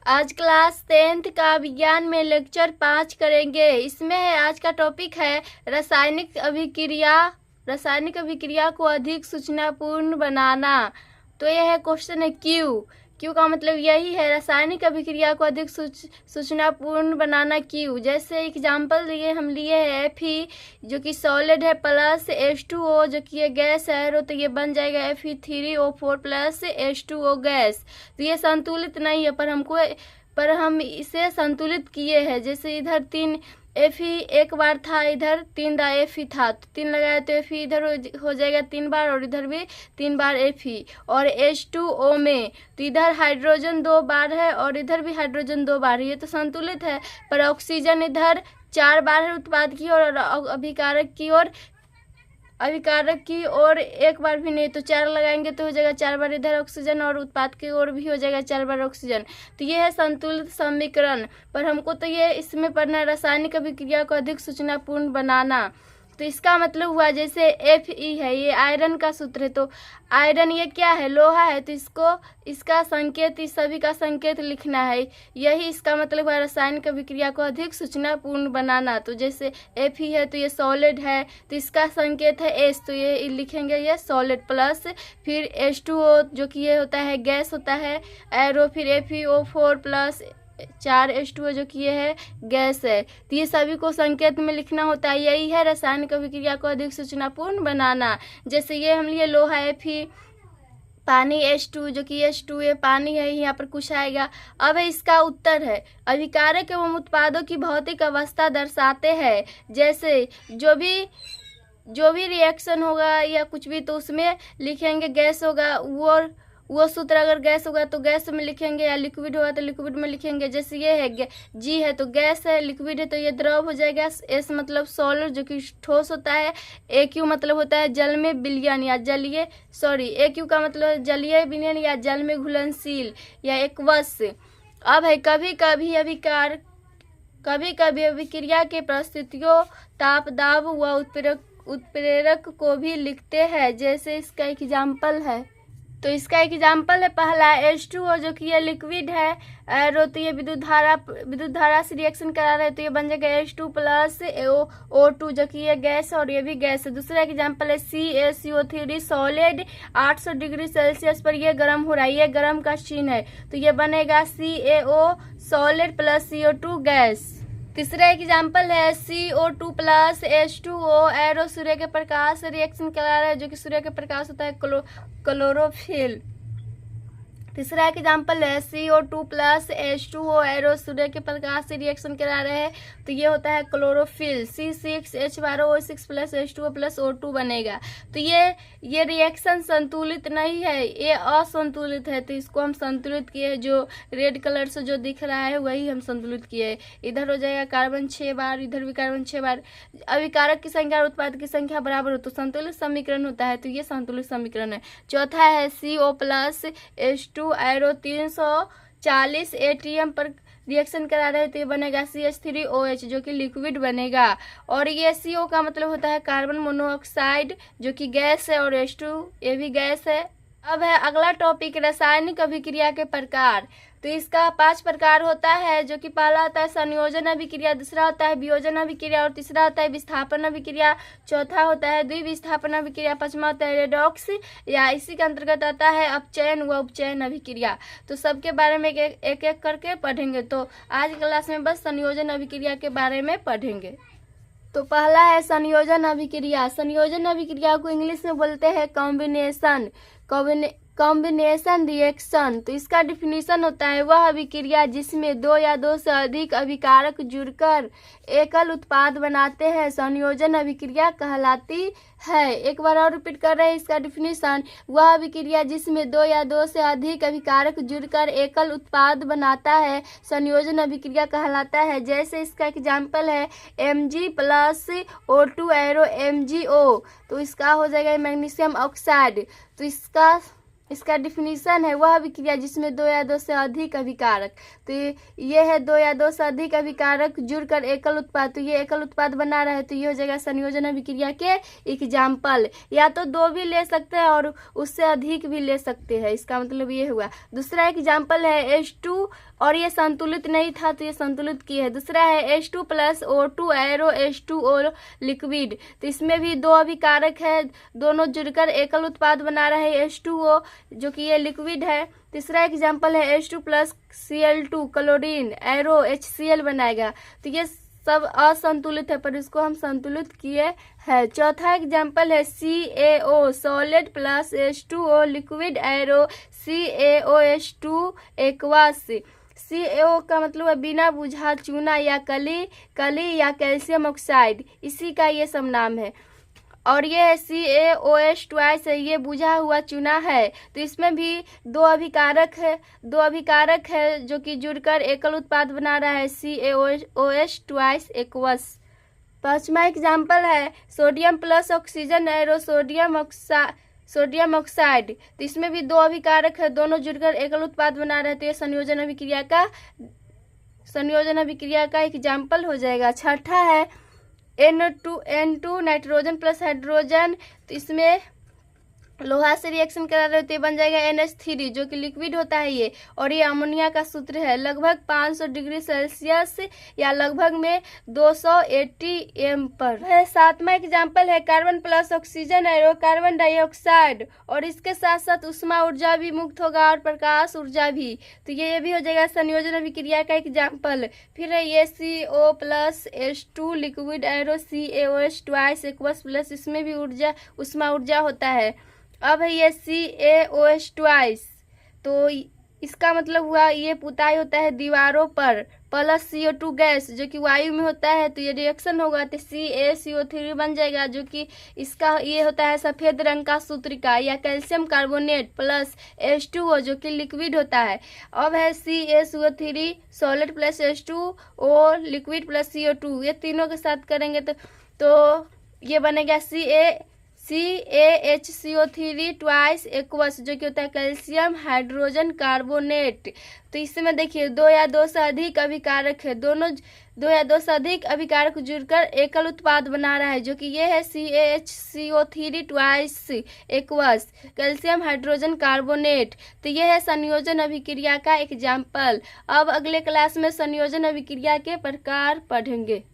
आज class 10th का विज्ञान में लेक्चर 5 करेंगे। इसमें आज का टॉपिक है रासायनिक अभिक्रिया को अधिक सूचनापूर्ण बनाना। तो यह है क्वेश्चन है क्यू का मतलब यही है, रासायनिक अभिक्रिया को अधिक सूचनापूर्ण बनाना क्यू। जैसे एग्जाम्पल लिए हैं Fe जो कि सॉलिड है प्लस H2O जो कि ये गैस है, तो ये बन जाएगा Fe3O4 प्लस H2O गैस। तो ये संतुलित नहीं है, पर हम इसे संतुलित किए हैं। जैसे इधर 3 Fe एक बार था, इधर 3 Fe था, तो 3 लगाया तो Fe इधर हो जाएगा 3 बार और इधर भी 3 बार Fe। और H2O में तो इधर हाइड्रोजन 2 बार है और इधर भी हाइड्रोजन 2 बार है, ये तो संतुलित है। पर ऑक्सीजन इधर 4 बार है उत्पाद की और अभिकारक की ओर एक बार भी नहीं, तो 4 लगाएंगे तो हो जाएगा 4 बार इधर ऑक्सीजन और उत्पाद की ओर भी हो जाएगा 4 बार ऑक्सीजन। तो ये है संतुलित समीकरण। पर हमको तो ये इसमें पढ़ना है रासायनिक अभिक्रिया को अधिक सूचनापूर्ण बनाना। तो इसका मतलब हुआ जैसे Fe है, ये आयरन का सूत्र है, तो आयरन ये क्या है, लोहा है, तो इसका संकेत, इस सभी का संकेत लिखना है। यही इसका मतलब हुआ रासायनिक अभिक्रिया को अधिक सूचनापूर्ण बनाना। तो जैसे Fe है तो ये सॉलिड है, तो इसका संकेत है H, तो ये लिखेंगे ये सॉलिड प्लस फिर H2O जो कि ये होता है गैस होता है एरो, फिर FeO4 प्लस 4 H2O जो कि ये है गैस है। तो ये सभी को संकेत में लिखना होता है। यही है रासायनिक अभिक्रिया को अधिक सूचनापूर्ण बनाना। जैसे ये हम लिए लोहा Fe, पानी H2 जो कि H2 ये पानी है, यहाँ पर कुछ आएगा। अब इसका उत्तर है अभिकारक एवं उत्पादों की भौतिक अवस्था दर्शाते हैं। जैसे जो भी रिएक्शन होगा या कुछ भी, तो उसमें लिखेंगे गैस होगा, वो सूत्र अगर गैस होगा तो गैस में लिखेंगे, या लिक्विड होगा तो लिक्विड में लिखेंगे। जैसे ये है G है तो गैस है, लिक्विड है तो ये द्रव हो जाएगा। S मतलब सॉलिड जो कि ठोस होता है। AQ मतलब होता है जल में विलयन या जलीय, AQ का मतलब जलीय विलयन या जल में घुलनशील या एक्वस। अब है कभी कभी अभिक्रिया के परिस्थितियों, ताप, दाब व उत्प्रेरक को भी लिखते हैं। जैसे इसका एग्जाम्पल है, तो इसका एग्जाम्पल है पहला H2O जो कि ये लिक्विड है एरो, तो ये विद्युत धारा से रिएक्शन करा रहे हैं, तो ये बन जाएगा H2 प्लस O2 जो कि ये गैस है और ये भी गैस है। दूसरा एग्जाम्पल है CaCO3 सॉलिड 800 डिग्री सेल्सियस पर ये गर्म हो रहा है, ये गर्म का चिन्ह है, तो ये बनेगा CaO solid plus CO2 gas. तीसरा एग्जाम्पल है CO2 प्लस H2O एरो, सूर्य के प्रकाश से रिएक्शन करा रहा है, जो कि सूर्य के प्रकाश होता है क्लोरोफिल। तीसरा एग्जाम्पल है CO2 प्लस H2O एरो, सूर्य के प्रकाश से रिएक्शन करा रहे हैं, तो ये होता है chlorophyll. C6H12O6 plus H2O plus O2 बनेगा। तो ये रिएक्शन संतुलित नहीं है, ये असंतुलित है, तो इसको हम संतुलित किए। जो रेड कलर से जो दिख रहा है वही हम संतुलित किए। इधर हो जाएगा कार्बन 6 बार, इधर भी कार्बन 6 बार। अभिकारक की संख्या और उत्पाद की संख्या बराबर हो तो संतुलित समीकरण होता है, तो ये संतुलित समीकरण है। चौथा है CO plus H2 arrow 340 ATM पर रिएक्शन करा रहे हैं, तो ये बनेगा CH3OH जो कि लिक्विड बनेगा। और ये CO का मतलब होता है कार्बन मोनोऑक्साइड जो कि गैस है, और H2 ये भी गैस है। अब है अगला टॉपिक रासायनिक अभिक्रिया के प्रकार। तो इसका 5 प्रकार होता है, जो कि पहला होता है संयोजन अभिक्रिया, दूसरा होता है वियोजन अभिक्रिया, और तीसरा होता है विस्थापन अभिक्रिया, चौथा होता है द्विविस्थापन अभिक्रिया, पांचवा होता है रेडॉक्स या इसी के अंतर्गत आता है अपचयन व उपचयन अभिक्रिया। तो सबके बारे में एक एक करके पढ़ेंगे। तो आज क्लास में बस संयोजन अभिक्रिया के बारे में पढ़ेंगे। तो पहला है संयोजन अभिक्रिया। संयोजन अभिक्रिया को इंग्लिश में बोलते हैं कॉम्बिनेशन रिएक्शन। तो इसका डिफिनीशन होता है वह अभिक्रिया जिसमें 2 या 2 से अधिक अभिकारक जुड़कर एकल उत्पाद बनाते हैं, संयोजन अभिक्रिया कहलाती है। एक बार और रिपीट कर रहे हैं इसका डिफिनीशन, वह अभिक्रिया जिसमें 2 या 2 से अधिक अभिकारक जुड़कर एकल उत्पाद बनाता है, संयोजन अभिक्रिया कहलाता है। जैसे इसका एग्जाम्पल है Mg plus O2 arrow MgO, तो इसका हो जाएगा मैग्नीशियम ऑक्साइड। तो इसका इसका डिफिनीशन है वह अभिक्रिया जिसमें दो या दो से अधिक अभिकारक। तो ये है दो या दो से अधिक अभिकारक जुड़कर एकल उत्पाद। तो ये एकल उत्पाद बना रहा है, तो ये हो जाएगा संयोजन अभिक्रिया के एग्जाम्पल। या तो दो भी ले सकते हैं और उससे अधिक भी ले सकते हैं, इसका मतलब ये हुआ। दूसरा एग्जाम्पल है H2 और ये संतुलित नहीं था तो ये संतुलित की है। दूसरा है H2 plus O2 arrow H2O liquid. तो इसमें भी दो अभिकारक है, दोनों जुड़कर एकल उत्पाद बना रहे हैं H2O जो कि ये लिक्विड है। तीसरा एग्जाम्पल है H2 plus Cl2 chlorine arrow HCl बनाएगा। तो ये सब असंतुलित है पर इसको हम संतुलित किए हैं। चौथा एग्जाम्पल है CaO solid plus H2O liquid arrow CaOH2 aqueous. CaO का मतलब है बिना बुझा चूना या कली या कैल्शियम ऑक्साइड, इसी का ये सब नाम है। और ये है CaOH ट्वाइस है, ये बुझा हुआ चूना है। तो इसमें भी दो अभिकारक है जो कि जुड़कर एकल उत्पाद बना रहा है CaOH ट्वाइस एक्वस। पांचवा एग्जाम्पल है sodium plus oxygen arrow sodium oxide. तो इसमें भी दो अभिकारक है, दोनों जुड़कर एकल उत्पाद बना रहे हैं। तो ये संयोजन अभिक्रिया का एग्जाम्पल हो जाएगा। छठा है N2 नाइट्रोजन प्लस हाइड्रोजन। तो इसमें लोहा से रिएक्शन करा रहे होते बन जाएगा NH3 जो कि लिक्विड होता है ये। और ये अमोनिया का सूत्र है लगभग 500 डिग्री सेल्सियस या लगभग में 280 m पर है। सातवां एग्जाम्पल है carbon plus oxygen arrow carbon dioxide. और इसके साथ साथ उष्मा ऊर्जा भी मुक्त होगा और प्रकाश ऊर्जा भी। तो ये भी हो जाएगा संयोजन अभिक्रिया का एग्जाम्पल। फिर है ये CO plus H2 liquid arrow CaOH twice aqueous plus, इसमें भी उष्मा ऊर्जा होता है। अब है ये CaOH ट्वाइस। तो इसका मतलब हुआ ये पुताई होता है दीवारों पर प्लस CO2 गैस जो कि वायु में होता है। तो ये रिएक्शन होगा तो CaCO3 बन जाएगा जो कि इसका ये होता है सफेद रंग का सूत्रिका या कैल्शियम कार्बोनेट प्लस H2O जो कि लिक्विड होता है। अब है CaCO3 solid plus H2O liquid plus CO2, ये तीनों के साथ करेंगे तो ये बनेगा CaHCO3 ट्वाइस एक्वस जो कि होता है कैल्शियम हाइड्रोजन कार्बोनेट। तो इसमें देखिए दो या दो से अधिक अभिकारक है, दोनों दो या दो से अधिक अभिकारक जुड़कर एकल उत्पाद बना रहा है जो कि ये है CaHCO3 twice aqueous calcium hydrogen carbonate. तो ये है संयोजन अभिक्रिया का एग्जाम्पल। अब अगले क्लास में संयोजन अभिक्रिया के प्रकार पढ़ेंगे।